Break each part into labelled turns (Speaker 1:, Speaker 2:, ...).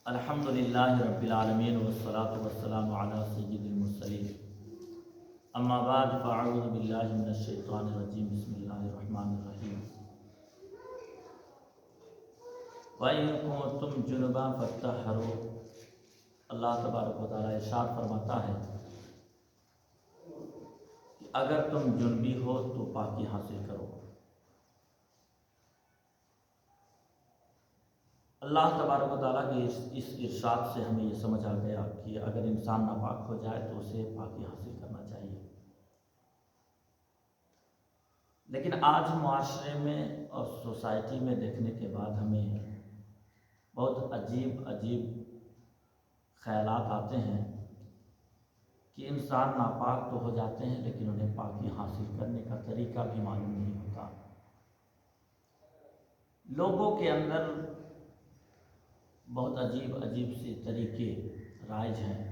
Speaker 1: الحمدللہ رب العالمین والصلاة والسلام علی سید المرسلین اما بعد فاعوذ باللہ من الشیطان الرجیم بسم اللہ الرحمن الرحیم وَإِن كُنتُمْ جُنُبًا فَاطَّهَّرُوا۔ اللہ تبارک و تعالیٰ ارشاد فرماتا ہے کہ اگر تم جنبی ہو تو پاکی حاصل کرو۔ اللہ تبارک و تعالیٰ کے اس ارشاد سے ہمیں یہ سمجھ آ گیا کہ اگر انسان ناپاک ہو جائے تو اسے پاکی حاصل کرنا چاہیے۔ لیکن آج معاشرے میں اور سوسائٹی میں دیکھنے کے بعد ہمیں بہت عجیب خیالات آتے ہیں کہ انسان ناپاک تو ہو جاتے ہیں لیکن انہیں پاکی حاصل کرنے کا طریقہ بھی معلوم نہیں ہوتا۔ لوگوں کے اندر بہت عجیب سے طریقے رائج ہیں،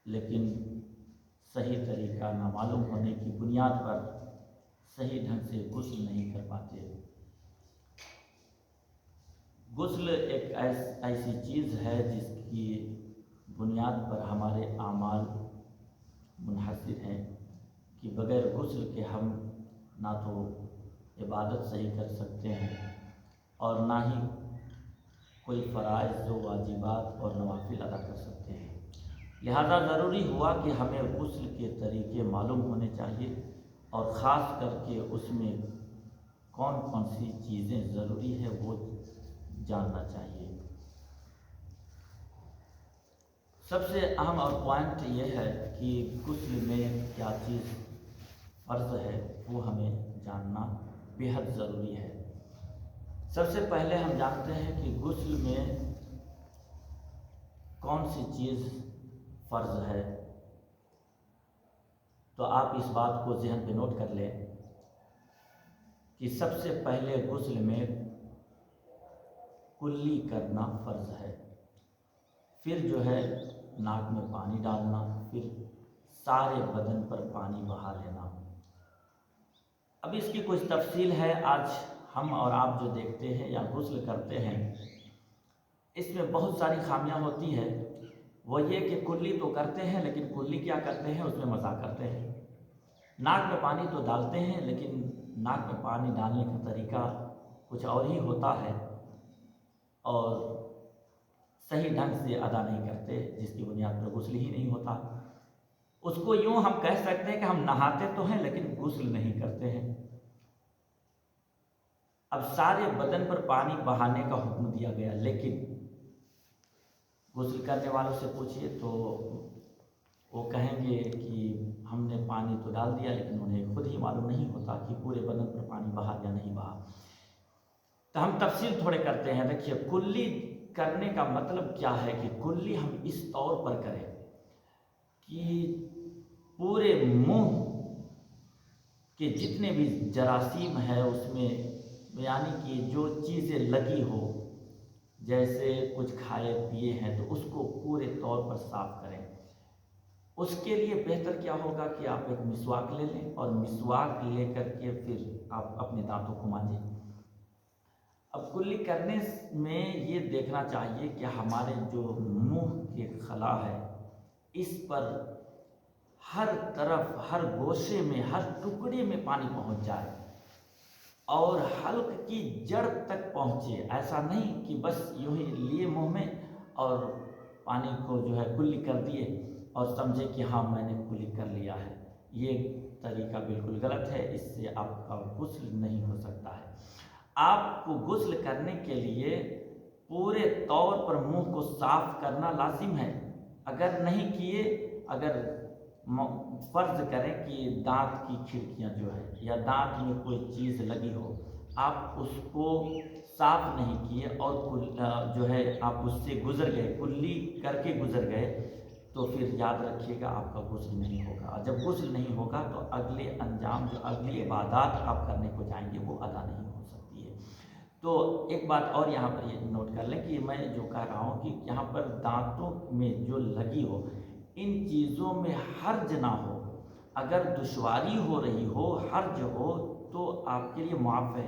Speaker 1: لیکن صحیح طریقہ نامعلوم ہونے کی بنیاد پر صحیح ڈھنگ سے غسل نہیں کر پاتے۔ غسل ایک ایسی چیز ہے جس کی بنیاد پر ہمارے اعمال منحصر ہیں کہ بغیر غسل کے ہم نہ تو عبادت صحیح کر سکتے ہیں اور نہ ہی کوئی فرائض و واجبات اور نوافل ادا کر سکتے ہیں۔ لہذا ضروری ہوا کہ ہمیں غسل کے طریقے معلوم ہونے چاہیے اور خاص کر کے اس میں کون کون سی چیزیں ضروری ہے وہ جاننا چاہیے۔ سب سے اہم اور پوائنٹ یہ ہے کہ غسل میں کیا چیز فرض ہے وہ ہمیں جاننا بےحد ضروری ہے۔ سب سے پہلے ہم جانتے ہیں کہ غسل میں کون سی چیز فرض ہے، تو آپ اس بات کو ذہن پہ نوٹ کر لیں کہ سب سے پہلے غسل میں کلی کرنا فرض ہے، پھر جو ہے ناک میں پانی ڈالنا، پھر سارے بدن پر پانی بہا لینا۔ اب اس کی کچھ تفصیل ہے، آج ہم اور آپ جو دیکھتے ہیں یا غسل کرتے ہیں اس میں بہت ساری خامیاں ہوتی ہے۔ وہ یہ کہ کلی تو کرتے ہیں لیکن کلی کیا کرتے ہیں، اس میں مزاق کرتے ہیں۔ ناک میں پانی تو ڈالتے ہیں لیکن ناک میں پانی ڈالنے کا طریقہ کچھ اور ہی ہوتا ہے اور صحیح ڈھنگ سے ادا نہیں کرتے، جس کی بنیاد پر غسل ہی نہیں ہوتا۔ اس کو یوں ہم کہہ سکتے ہیں کہ ہم نہاتے تو ہیں لیکن غسل نہیں کرتے ہیں۔ اب سارے بدن پر پانی بہانے کا حکم دیا گیا، لیکن غسل کرنے والوں سے پوچھئے تو وہ کہیں گے کہ ہم نے پانی تو ڈال دیا لیکن انہیں خود ہی معلوم نہیں ہوتا کہ پورے بدن پر پانی بہا یا نہیں بہا۔ تو ہم تفصیل تھوڑے کرتے ہیں۔ دیکھیے کلی کرنے کا مطلب کیا ہے کہ کلی ہم اس طور پر کریں کہ پورے منہ کے جتنے بھی جراثیم ہے اس میں، یعنی کہ جو چیزیں لگی ہو، جیسے کچھ کھائے پیے ہیں تو اس کو پورے طور پر صاف کریں۔ اس کے لیے بہتر کیا ہوگا کہ آپ ایک مسواک لے لیں اور مسواک لے کر کے پھر آپ اپنے دانتوں کو مانجیں۔ اب کلی کرنے میں یہ دیکھنا چاہیے کہ ہمارے جو منہ کے خلا ہے اس پر ہر طرف، ہر گوشے میں، ہر ٹکڑے میں پانی پہنچ جائے اور حلق کی جڑ تک پہنچے۔ ایسا نہیں کہ بس یوں ہی لیے منہ میں اور پانی کو جو ہے کلی کر دیے اور سمجھے کہ ہاں میں نے کلی کر لیا ہے۔ یہ طریقہ بالکل غلط ہے، اس سے آپ کا غسل نہیں ہو سکتا ہے۔ آپ کو غسل کرنے کے لیے پورے طور پر منہ کو صاف کرنا لازم ہے۔ اگر نہیں کیے، اگر فرض کریں کہ دانت کی کھڑکیاں جو ہے یا دانت میں کوئی چیز لگی ہو، آپ اس کو صاف نہیں کیے اور جو ہے آپ اس سے گزر گئے، کلی کر کے گزر گئے، تو پھر یاد رکھیے گا آپ کا غسل نہیں ہوگا۔ اور جب غسل نہیں ہوگا تو اگلے انجام، جو اگلی عبادات آپ کرنے کو جائیں گے وہ ادا نہیں ہو سکتی ہے۔ تو ایک بات اور یہاں پر یہ نوٹ کر لیں کہ میں جو کہہ رہا ہوں کہ یہاں پر دانتوں میں جو لگی ہو، ان چیزوں میں حرج نہ ہو۔ اگر دشواری ہو رہی ہو، حرج ہو، تو آپ کے لیے معاف ہے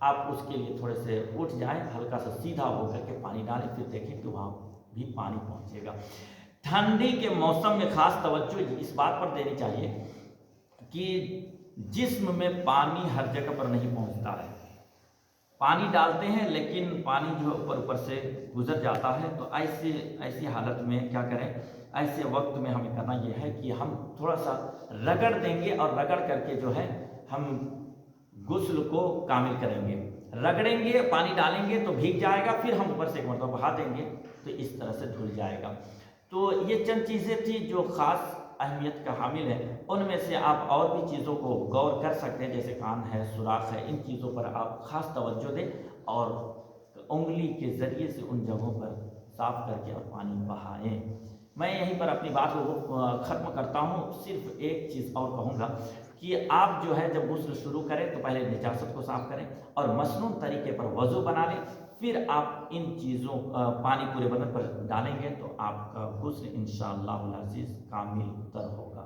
Speaker 1: آپ اس کے لیے تھوڑے سے اٹھ جائیں، ہلکا سا سیدھا ہو کر کے پانی ڈالیں، پھر دیکھیں کہ وہاں بھی پانی پہنچے گا۔ ٹھنڈی کے موسم میں خاص توجہ اس بات پر دینی چاہیے کہ جسم میں پانی ہر جگہ پر نہیں پہنچتا ہے، پانی ڈالتے ہیں لیکن پانی جو اوپر سے گزر جاتا ہے، تو ایسی حالت میں کیا کریں، ایسے وقت میں ہمیں کرنا یہ ہے کہ ہم تھوڑا سا رگڑ دیں گے، اور رگڑ کر کے جو ہے ہم غسل کو کامل کریں گے۔ رگڑیں گے، پانی ڈالیں گے تو بھیگ جائے گا، پھر ہم اوپر سے ایک مرتبہ بہا دیں گے تو اس طرح سے دھل جائے گا۔ تو یہ چند چیزیں تھیں جو خاص اہمیت کا حامل ہے، ان میں سے آپ اور بھی چیزوں کو غور کر سکتے ہیں، جیسے کان ہے، سوراخ ہے، ان چیزوں پر آپ خاص توجہ دیں اور انگلی کے ذریعے سے ان جگہوں پر صاف کر کے اور پانی بہائیں۔ میں یہیں پر اپنی بات کو ختم کرتا ہوں، صرف ایک چیز اور کہوں گا کہ آپ جو ہے جب غسل شروع کریں تو پہلے نجاست کو صاف کریں اور مسنون طریقے پر وضو بنا لیں، پھر آپ ان چیزوں پانی پورے بدن پر ڈالیں گے تو آپ کا غسل انشاءاللہ العزیز کامل تر ہوگا۔